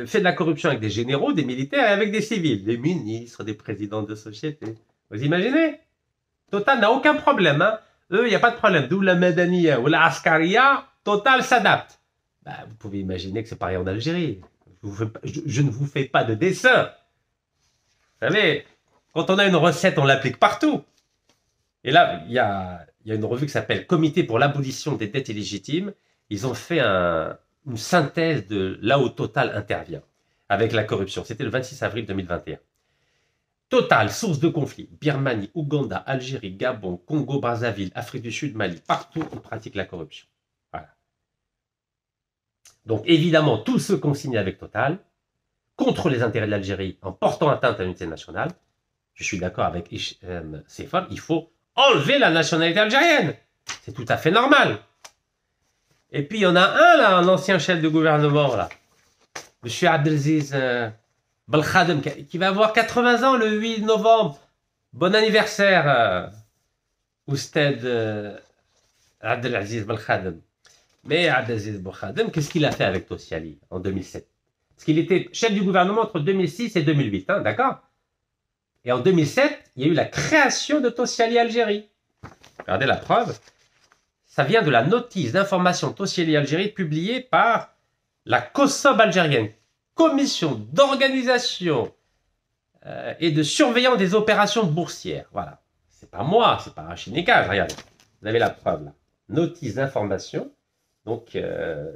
fait de la corruption avec des généraux, des militaires et avec des civils, des ministres, des présidents de société. Vous imaginez? Total n'a aucun problème, hein. Eux, il n'y a pas de problème. D'où la Madaniya ou la Askaria, Total s'adapte. Bah, vous pouvez imaginer que c'est pareil en Algérie. Je ne vous fais pas de dessin. Vous savez, quand on a une recette, on l'applique partout. Et là, il y a une revue qui s'appelle Comité pour l'abolition des dettes illégitimes. Ils ont fait une synthèse de là où Total intervient avec la corruption. C'était le 26 avril 2021. Total, source de conflit. Birmanie, Ouganda, Algérie, Gabon, Congo, Brazzaville, Afrique du Sud, Mali. Partout, on pratique la corruption. Voilà. Donc, évidemment, tous ceux qui ont signé avec Total, contre les intérêts de l'Algérie, en portant atteinte à l'unité nationale, je suis d'accord avec Sefar, il faut enlever la nationalité algérienne. C'est tout à fait normal. Et puis, il y en a un, là, un ancien chef de gouvernement, là. M. Abdelaziz Belkhadem, qui va avoir 80 ans le 8 novembre. Bon anniversaire, Oustad Abdelaziz Belkhadem. Mais Abdelaziz Belkhadem, qu'est-ce qu'il a fait avec Tossiali en 2007? Parce qu'il était chef du gouvernement entre 2006 et 2008, hein, d'accord? Et en 2007, il y a eu la création de Tossiali Algérie. Regardez la preuve. Ça vient de la notice d'information Tossiali Algérie publiée par la COSOB algérienne, Commission d'organisation et de surveillance des opérations boursières. Voilà. C'est pas moi, c'est pas Rachid Nekaj, regardez. Vous avez la preuve là. Notice d'information. Donc,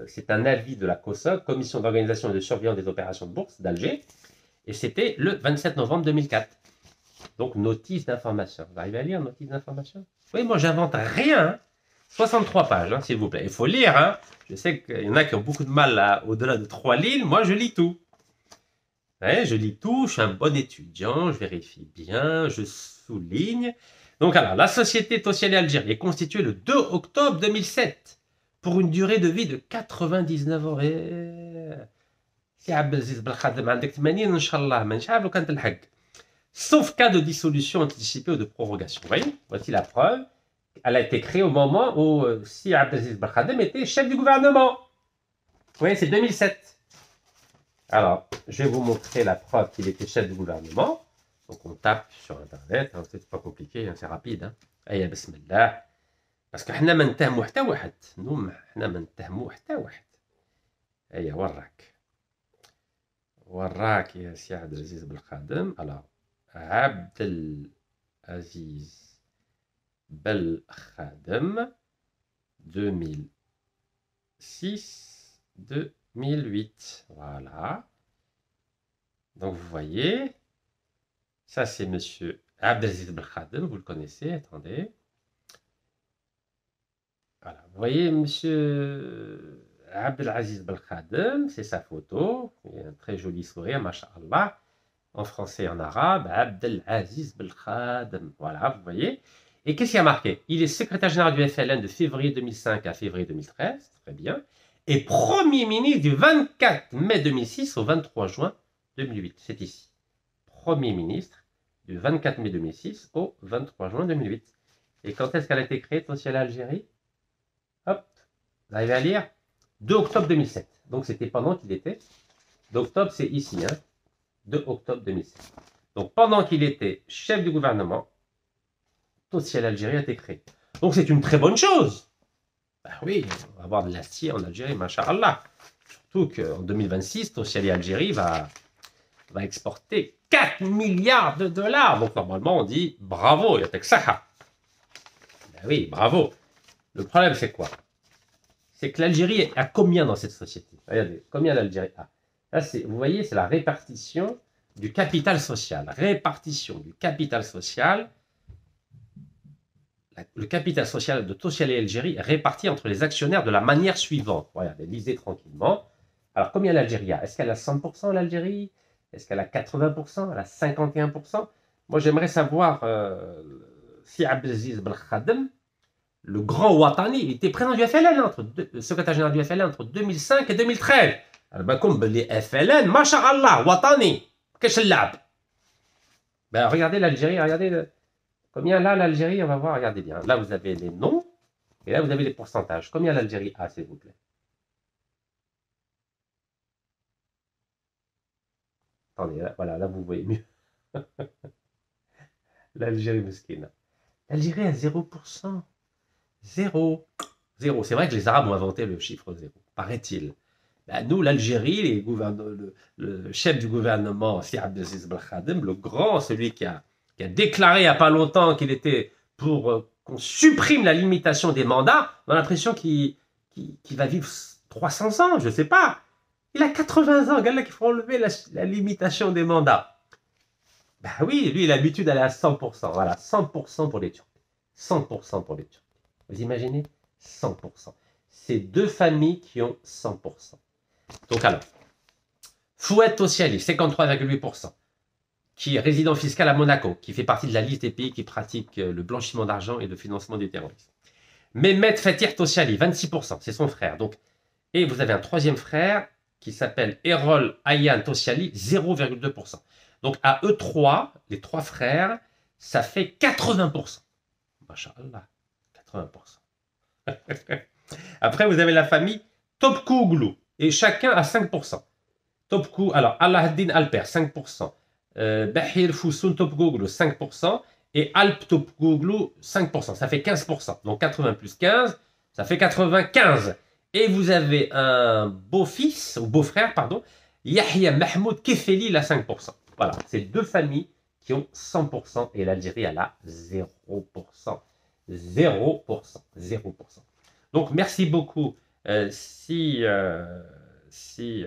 c'est un avis de la COSOB, Commission d'organisation et de surveillance des opérations de bourse d'Alger. Et c'était le 27 novembre 2004. Donc, notice d'information. Vous arrivez à lire notice d'information? Oui, moi, j'invente rien. Hein. 63 pages, hein, s'il vous plaît. Il faut lire. Hein. Je sais qu'il y en a qui ont beaucoup de mal au-delà de 3 lignes. Moi, je lis tout. Ouais, je lis tout. Je suis un bon étudiant. Je vérifie bien. Je souligne. Donc, alors, la société Tossiali Algérie est constituée le 2 octobre 2007 pour une durée de vie de 99 ans. Si Abdelaziz Belkhadem عندك 80 إن شاء الله ما نشعب لو كانت الحق. Sauf cas de dissolution anticipée ou de prorogation. Vous voyez, voici la preuve. Elle a été créée au moment où si Abdelaziz Belkhadem était chef du gouvernement. Vous voyez, c'est 2007. Alors, je vais vous montrer la preuve qu'il était chef du gouvernement. Donc, on tape sur Internet. Hein, c'est pas compliqué, hein, c'est rapide. Hein. Aïe, bismillah. Parce que حنا ما نتهموا حتى واحد. nous حنا ما نتهموا حتى واحد. أي وراك يا سي عبد العزيز بالخادم. Alors, عبد العزيز بالخادم 2006-2008. Voilà. Donc, vous voyez, ça c'est monsieur Abdelaziz Belkhadem, vous le connaissez, attendez. Voilà, vous voyez monsieur Abdelaziz Belkhadem, c'est sa photo, il a un très joli sourire, masha'Allah, en français et en arabe, Abdelaziz Belkhadem, voilà, vous voyez. Et qu'est-ce qu'il y a marqué? Il est secrétaire général du FLN de février 2005 à février 2013, très bien, et Premier ministre du 24 mai 2006 au 23 juin 2008, c'est ici. Premier ministre du 24 mai 2006 au 23 juin 2008. Et quand est-ce qu'elle a été créée, Tossiali Algérie? Hop, vous arrivez à lire 2 octobre 2007. Donc c'était pendant qu'il était. D'octobre, c'est ici, hein, 2 octobre 2007. Donc pendant qu'il était chef du gouvernement, Tossiali Algérie a été créé. Donc c'est une très bonne chose. Ben oui, on va avoir de l'acier en Algérie, masha'Allah. Surtout qu'en 2026, Tossiali Algérie va exporter 4 milliards de dollars. Donc normalement, on dit bravo, yatek saha. Ben oui, bravo. Le problème, c'est quoi? C'est que l'Algérie a combien dans cette société? Regardez, combien l'Algérie a? Là, vous voyez, c'est la répartition du capital social. Répartition du capital social. Le capital social de Tossiali Algérie est réparti entre les actionnaires de la manière suivante. Regardez, lisez tranquillement. Alors, combien l'Algérie a? Est-ce qu'elle a 100% l'Algérie? Est-ce qu'elle a 80%? Elle a 51%? Moi, j'aimerais savoir si Abdelaziz Belkhadem, le grand Ouattani, il était président du FLN, secrétaire général du FLN entre 2005 et 2013. Alors, comme les FLN, Masha'Allah, Ouattani, qu'est-ce que c'est? Ben, regardez l'Algérie, regardez combien là l'Algérie, on va voir, regardez bien. Là, vous avez les noms, et là, vous avez les pourcentages. Combien l'Algérie a, s'il vous plaît? Attendez, là, voilà, là, vous voyez mieux. L'Algérie mesquine. L'Algérie a 0%. Zéro. Zéro. C'est vrai que les Arabes ont inventé le chiffre zéro, paraît-il. Ben, nous, l'Algérie, le chef du gouvernement, Si Abdelaziz Belkhadim, le grand, celui qui a déclaré il n'y a pas longtemps qu'il était pour qu'on supprime la limitation des mandats, on a l'impression qu'il va vivre 300 ans, je ne sais pas. Il a 80 ans, regarde là qu'il faut enlever la limitation des mandats. Ben oui, lui, il a l'habitude d'aller à 100%. Voilà, 100% pour les Turcs. 100% pour les Turcs. Vous imaginez? 100%. C'est deux familles qui ont 100%. Donc alors, Fouad Tossiali, 53,8%, qui est résident fiscal à Monaco, qui fait partie de la liste des pays qui pratiquent le blanchiment d'argent et le financement du terrorisme. Mehmet Fetir Tossiali, 26%, c'est son frère. Donc, et vous avez un troisième frère qui s'appelle Erol Ayhan Tossiali, 0,2%. Donc à eux trois, les trois frères, ça fait 80%. Masha'Allah, 80%. Après, vous avez la famille Topkoglu, et chacun a 5%. Topkou, alors Allahdin Alper, 5%. Bahir Foussoun Topkoglu, 5%. Et Alp Topkoglu, 5%. Ça fait 15%. Donc 80 plus 15, ça fait 95. Et vous avez un beau-fils, ou beau-frère, pardon, Yahya Mahmoud Kefeli, il a 5%. Voilà, c'est deux familles qui ont 100% et l'Algérie, elle a 0%. 0%. 0%. Donc, merci beaucoup, si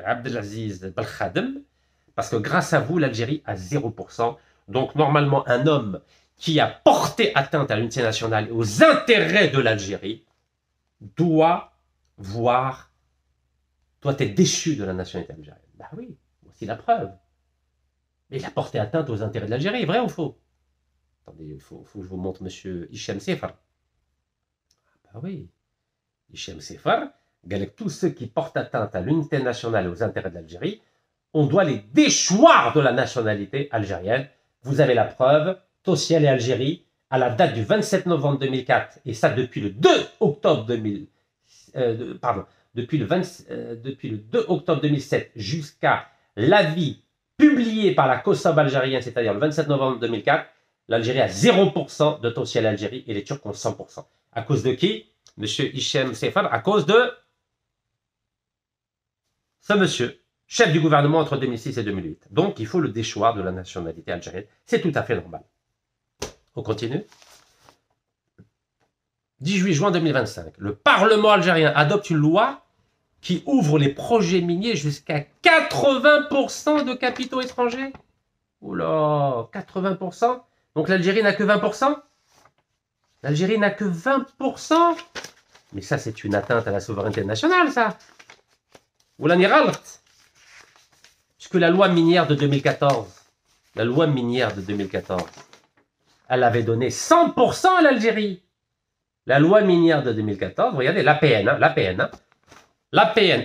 Abdelaziz Belkhadim, parce que grâce à vous, l'Algérie a 0%. Donc, normalement, un homme qui a porté atteinte à l'unité nationale et aux intérêts de l'Algérie doit être déchu de la nationalité algérienne. Ben oui, voici la preuve. Mais il a porté atteinte aux intérêts de l'Algérie, vrai ou faux? Attendez, il faut que je vous montre M. Hichem Sefer. Ben oui, Hichem Sefer, avec tous ceux qui portent atteinte à l'unité nationale et aux intérêts de l'Algérie, on doit les déchoir de la nationalité algérienne. Vous avez la preuve, Tossiali et Algérie, à la date du 27 novembre 2004, et ça depuis le 2 octobre 2007 jusqu'à l'avis publié par la Kosovo algérienne, c'est-à-dire le 27 novembre 2004, l'Algérie a 0% de Tossiali et Algérie et les Turcs ont 100%. À cause de qui? Monsieur Hichem Sefer, à cause de ce monsieur, chef du gouvernement entre 2006 et 2008. Donc, il faut le déchoir de la nationalité algérienne. C'est tout à fait normal. On continue. 18 juin 2025, le Parlement algérien adopte une loi qui ouvre les projets miniers jusqu'à 80% de capitaux étrangers. Oula, 80%. Donc l'Algérie n'a que 20%. L'Algérie n'a que 20%. Mais ça, c'est une atteinte à la souveraineté nationale, ça. Oula, Niralt. Puisque la loi minière de 2014, elle avait donné 100% à l'Algérie. La loi minière de 2014, regardez, l'APN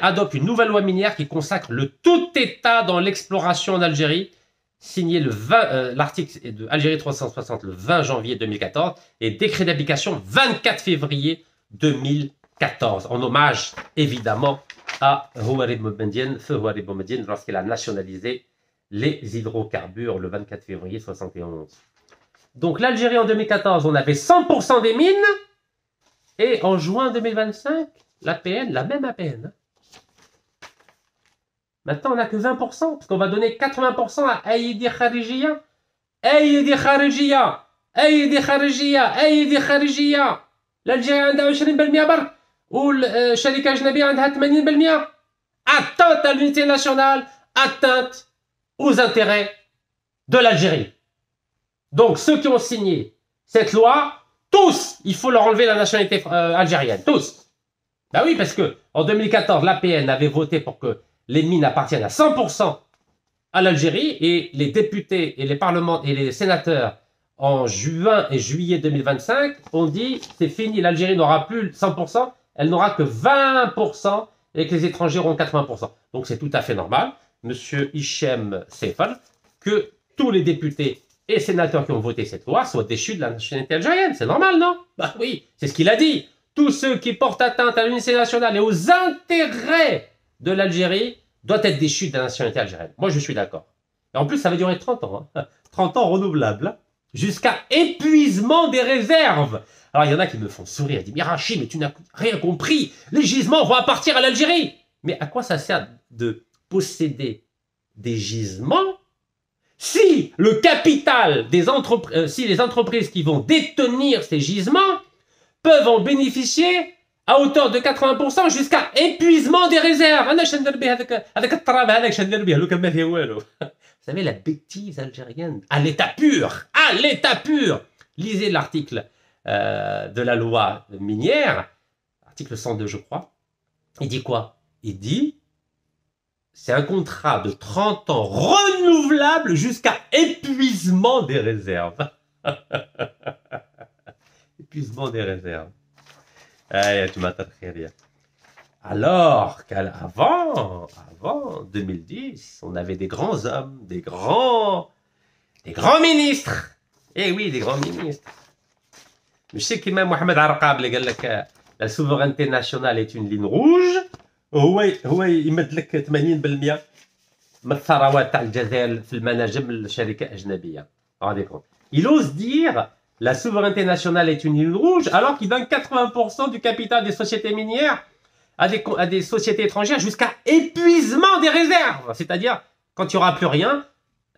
adopte une nouvelle loi minière qui consacre le tout État dans l'exploration en Algérie, signé l'article de Algérie 360 le 20 janvier 2014 et décret d'application 24 février 2014, en hommage évidemment à Houari Boumediene, feu Houari Boumediene, lorsqu'il a nationalisé les hydrocarbures le 24 février 1971. Donc l'Algérie en 2014, on avait 100% des mines, et en juin 2025, l'APN, la même APN. Maintenant, on n'a que 20%, parce qu'on va donner 80% à Aïdi Kharijia. Aïdi Kharijia. Aïdi Kharijia. Aïdi Kharijia. L'Algérie a 20% برك والشركة الأجنبية عندها 80%. Atteinte à l'unité nationale, atteinte aux intérêts de l'Algérie. Donc, ceux qui ont signé cette loi, tous, il faut leur enlever la nationalité algérienne, tous. Ben oui, parce que en 2014, l'APN avait voté pour que les mines appartiennent à 100% à l'Algérie et les députés et les parlements et les sénateurs en juin et juillet 2025, on dit c'est fini, l'Algérie n'aura plus 100%, elle n'aura que 20% et que les étrangers auront 80%. Donc c'est tout à fait normal, Monsieur Hichem Sefal, que tous les députés et sénateurs qui ont voté cette loi soient déchus de la nationalité algérienne. C'est normal, non? Bah oui, c'est ce qu'il a dit. Tous ceux qui portent atteinte à l'unité nationale et aux intérêts de l'Algérie doivent être déchus de la nationalité algérienne. Moi, je suis d'accord. Et en plus, ça va durer 30 ans. Hein. 30 ans renouvelables. Hein, jusqu'à épuisement des réserves. Alors, il y en a qui me font sourire. Ils disent, Mirachi, mais tu n'as rien compris. Les gisements vont appartenir à l'Algérie. Mais à quoi ça sert de posséder des gisements si le capital des entreprises, si les entreprises qui vont détenir ces gisements peuvent en bénéficier à hauteur de 80% jusqu'à épuisement des réserves. Vous savez, la bêtise algérienne, à l'état pur, lisez l'article de la loi minière, article 102 je crois, il dit quoi? Il dit, c'est un contrat de 30 ans renouvelable jusqu'à épuisement des réserves. Épuisement des réserves. Ah, tu m'as rien. Alors qu'avant 2010, on avait des grands hommes, des grands ministres. Eh oui, des grands ministres. Je sais que même Mohamed Arqab, la souveraineté nationale est une ligne rouge. هو يمد لك 80% من الثروات تاع الجزائر في المناجم لشركة أجنبية. Il ose dire la souveraineté nationale est une ligne rouge alors qu'il donne 80% du capital des sociétés minières à des sociétés étrangères jusqu'à épuisement des réserves. C'est-à-dire, quand il n'y aura plus rien,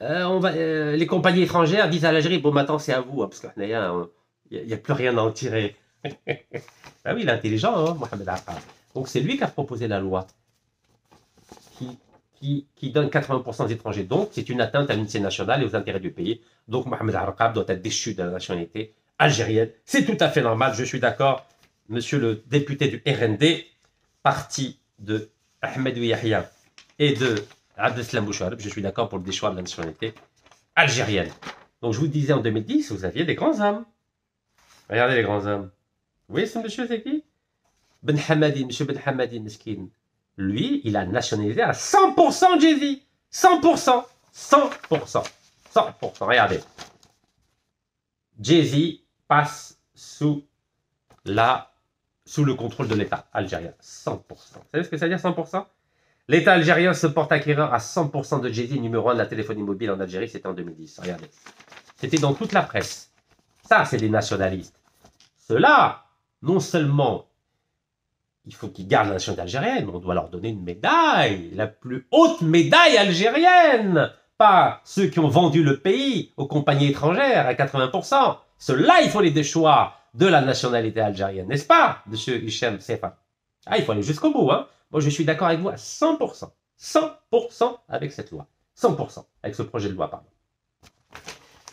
les compagnies étrangères disent à l'Algérie, bon maintenant c'est à vous, hein, parce qu'il n'y a plus rien à en tirer. Ah oui, il est intelligent, hein, Mohamed Arqab. Donc c'est lui qui a proposé la loi qui donne 80% des étrangers. Donc c'est une atteinte à l'unité nationale et aux intérêts du pays. Donc Mohamed Arqab doit être déchu de la nationalité algérienne. C'est tout à fait normal, je suis d'accord. Monsieur le député du RND, parti de Ahmed Yahya et de Abdeslam Bouchareb, je suis d'accord pour le déchoir de la nationalité algérienne. Donc je vous disais en 2010, vous aviez des grands hommes. Regardez les grands hommes. Vous voyez ce monsieur, c'est qui? Ben Hamadi, monsieur Ben Hamadi, mesquine. Lui, il a nationalisé à 100% Jay-Z. 100%. 100%. 100%. Regardez. Jay-Z passe sous le contrôle de l'État algérien. 100%. Vous savez ce que ça veut dire 100%? L'État algérien se porte acquéreur à 100% de Jay-Z, numéro 1 de la téléphonie mobile en Algérie. C'était en 2010. Regardez. C'était dans toute la presse. Ça, c'est des nationalistes. Ceux-là, non seulement il faut qu'ils gardent la nationalité algérienne, on doit leur donner une médaille, la plus haute médaille algérienne. Pas ceux qui ont vendu le pays aux compagnies étrangères à 80%. Ceux-là, il faut les déchoir de la nationalité algérienne, n'est-ce pas, monsieur Hichem Sefal? Ah, il faut aller jusqu'au bout, hein. Moi, je suis d'accord avec vous à 100%. 100% avec cette loi. 100% avec ce projet de loi, pardon.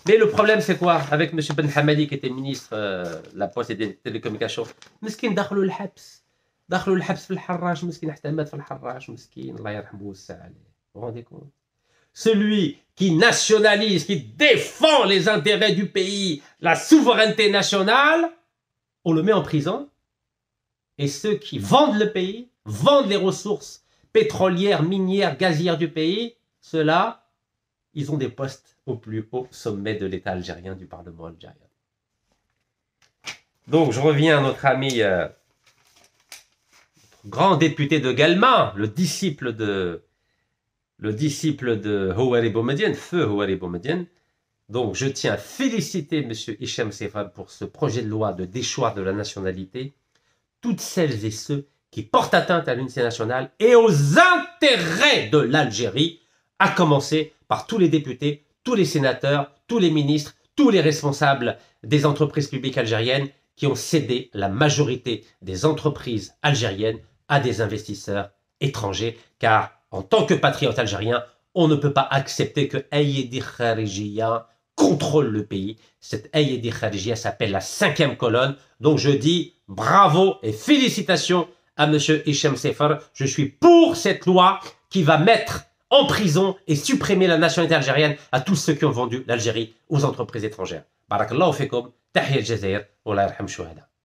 Mais le problème, c'est quoi? Avec M. Ben Hamadi, qui était ministre de la Poste et des Télécommunications, مسكين دخلوا الحبس. دخلوا الحبس في الحراش مسكين حتى مات في الحراش مسكين الله يرحمه ويوسع عليه. Vous vous rendez compte? Celui qui nationalise, qui défend les intérêts du pays, la souveraineté nationale, on le met en prison. Et ceux qui vendent le pays, vendent les ressources pétrolières, minières, gazières du pays, ceux-là, ils ont des postes au plus haut sommet de l'État algérien, du Parlement algérien. Donc, je reviens à notre ami, notre grand député de Galma, le disciple de Houari Boumediene, feu Houari Boumediene. Donc, je tiens à féliciter M. Hichem Sefal pour ce projet de loi de déchoir de la nationalité toutes celles et ceux qui portent atteinte à l'unité nationale et aux intérêts de l'Algérie, à commencer par tous les députés, tous les sénateurs, tous les ministres, tous les responsables des entreprises publiques algériennes qui ont cédé la majorité des entreprises algériennes à des investisseurs étrangers, car en tant que patriote algérien, on ne peut pas accepter que Aïedi Kharijia contrôle le pays. Cette Aïedi Kharijia s'appelle la 5e colonne. Donc je dis bravo et félicitations à M. Hichem Sefal. Je suis pour cette loi qui va mettre en prison et supprimer la nationalité algérienne à tous ceux qui ont vendu l'Algérie aux entreprises étrangères. بارك الله فيكم. تحية الجزائر والله يرحم الشهداء.